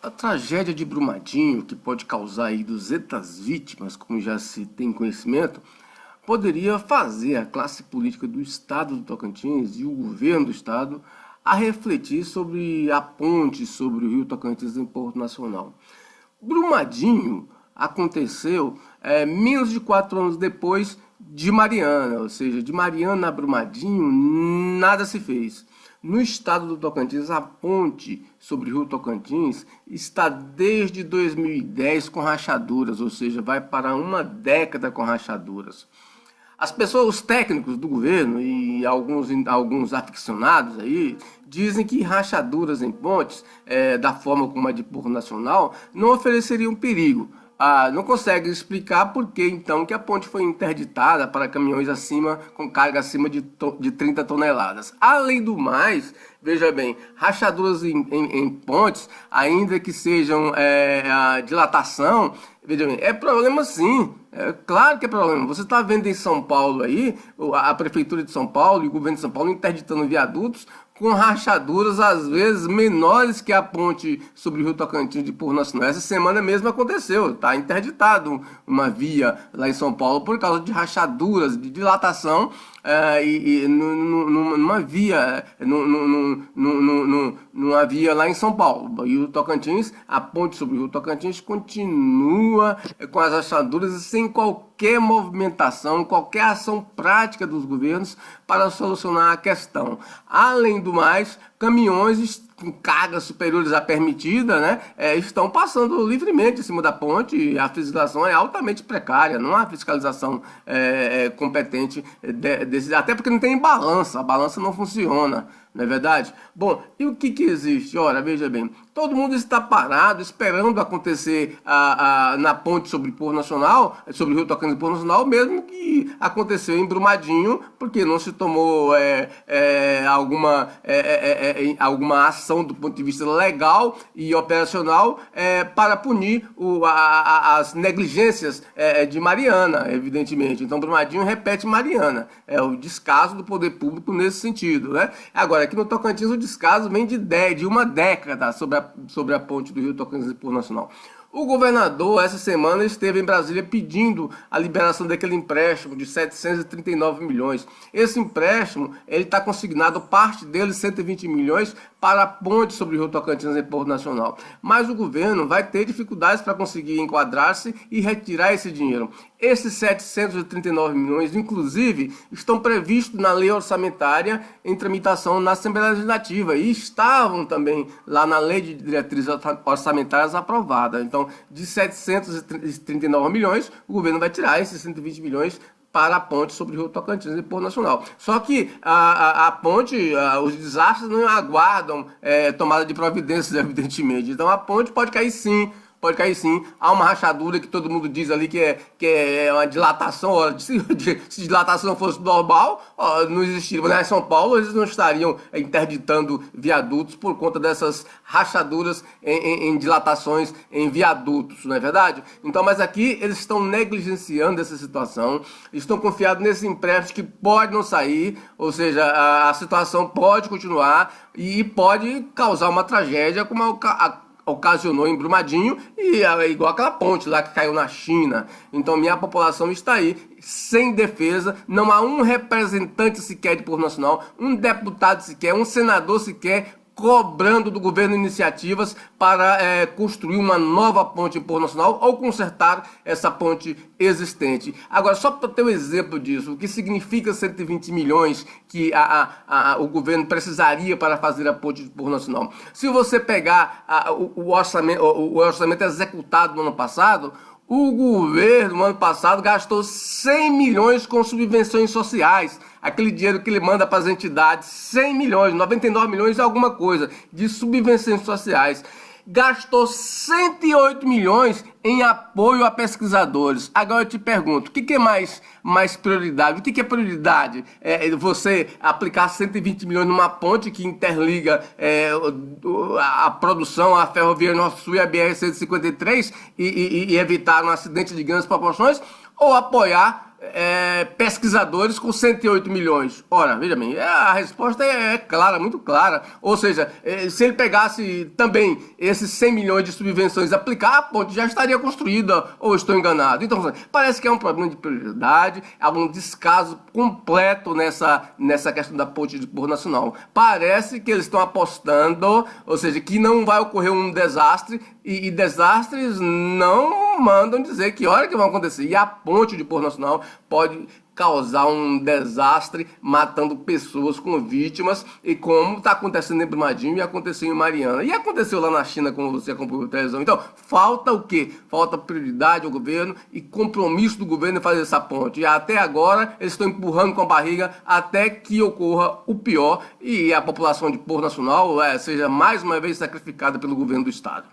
A tragédia de Brumadinho, que pode causar aí 200 vítimas, como já se tem conhecimento, poderia fazer a classe política do estado do Tocantins e o governo do estado a refletir sobre a ponte sobre o rio Tocantins em Porto Nacional. Brumadinho aconteceu menos de 4 anos depois de Mariana, ou seja, de Mariana a Brumadinho nada se fez. No estado do Tocantins, a ponte sobre o rio Tocantins está desde 2010 com rachaduras, ou seja, vai para uma década com rachaduras. As pessoas, os técnicos do governo e alguns aficionados aí dizem que rachaduras em pontes, da forma como a de Porto Nacional, não ofereceriam perigo. Não consegue explicar por que então que a ponte foi interditada para caminhões com carga acima de 30 toneladas. Além do mais, veja bem, rachaduras em pontes, ainda que sejam a dilatação, veja bem, é problema sim. É claro que é problema. Você está vendo em São Paulo aí, a Prefeitura de São Paulo e o governo de São Paulo interditando viadutos com rachaduras às vezes menores que a ponte sobre o rio Tocantins de Porto Nacional. Essa semana mesmo aconteceu, está interditado uma via lá em São Paulo por causa de rachaduras, de dilatação numa via, numa via lá em São Paulo. E o Tocantins, a ponte sobre o rio Tocantins continua com as rachaduras e sem qualquer movimentação, qualquer ação prática dos governos para solucionar a questão. Além do mais, caminhões com cargas superiores à permitida, né, estão passando livremente em cima da ponte e a fiscalização é altamente precária, não há fiscalização competente, até porque não tem balança, a balança não funciona, não é verdade? Bom, e o que existe? Ora, veja bem, todo mundo está parado esperando acontecer na ponte sobre Porto Nacional, sobre o rio Tocantins e Porto Nacional, mesmo que aconteceu em Brumadinho, porque não se tomou alguma ação do ponto de vista legal e operacional para punir as negligências de Mariana, evidentemente. Então, Brumadinho repete Mariana. É o descaso do poder público nesse sentido, né? Agora, aqui no Tocantins, o descaso vem de uma década sobre a ponte do rio Tocantins e Porto Nacional. O governador, essa semana, esteve em Brasília pedindo a liberação daquele empréstimo de 739 milhões. Esse empréstimo, ele está consignado, parte dele, 120 milhões, para a ponte sobre o rio Tocantins e Porto Nacional. Mas o governo vai ter dificuldades para conseguir enquadrar-se e retirar esse dinheiro. Esses 739 milhões, inclusive, estão previstos na lei orçamentária em tramitação na Assembleia Legislativa e estavam também lá na lei de diretrizes orçamentárias aprovada. Então, de 739 milhões, o governo vai tirar esses 120 milhões para a ponte sobre o rio Tocantins e Porto Nacional. Só que a ponte, os desastres não aguardam tomada de providências, evidentemente. Então a ponte pode cair sim. Pode cair sim, há uma rachadura que todo mundo diz ali que é uma dilatação. Se dilatação fosse normal, não existiria. Mas em São Paulo eles não estariam interditando viadutos por conta dessas rachaduras em dilatações em viadutos, não é verdade? Então, mas aqui eles estão negligenciando essa situação, estão confiados nesse empréstimo que pode não sair, ou seja, a situação pode continuar e pode causar uma tragédia como ocasionou em Brumadinho e igual aquela ponte lá que caiu na China. Então minha população está aí sem defesa, não há um representante sequer de Porto Nacional, um deputado sequer, um senador sequer cobrando do governo iniciativas para construir uma nova ponte em Porto Nacional ou consertar essa ponte existente. Agora, só para ter um exemplo disso, o que significa 120 milhões que o governo precisaria para fazer a ponte de Porto Nacional? Se você pegar o orçamento executado no ano passado, o governo, no ano passado, gastou 100 milhões com subvenções sociais. Aquele dinheiro que ele manda para as entidades, 100 milhões, 99 milhões e alguma coisa, de subvenções sociais. Gastou 108 milhões em apoio a pesquisadores. Agora eu te pergunto, o que é mais prioridade? O que é prioridade? Você aplicar 120 milhões numa ponte que interliga a produção, a Ferrovia Norte-Sul e a BR-153 e evitar um acidente de grandes proporções? Ou apoiar pesquisadores com 108 milhões. Ora, veja bem, a resposta é clara, muito clara. Ou seja, se ele pegasse também esses 100 milhões de subvenções e aplicar, a ponte já estaria construída, ou estou enganado? Então, parece que é um problema de prioridade, há um descaso completo nessa questão da ponte de Porto Nacional. Parece que eles estão apostando, ou seja, que não vai ocorrer um desastre, e desastres não mandam dizer que hora que vão acontecer. E a ponte de Porto Nacional pode causar um desastre, matando pessoas com vítimas, e como está acontecendo em Brumadinho e aconteceu em Mariana. E aconteceu lá na China, como você acompanhou a televisão. Então, falta o quê? Falta prioridade ao governo e compromisso do governo em fazer essa ponte. E até agora, eles estão empurrando com a barriga até que ocorra o pior e a população de Porto Nacional seja mais uma vez sacrificada pelo governo do estado.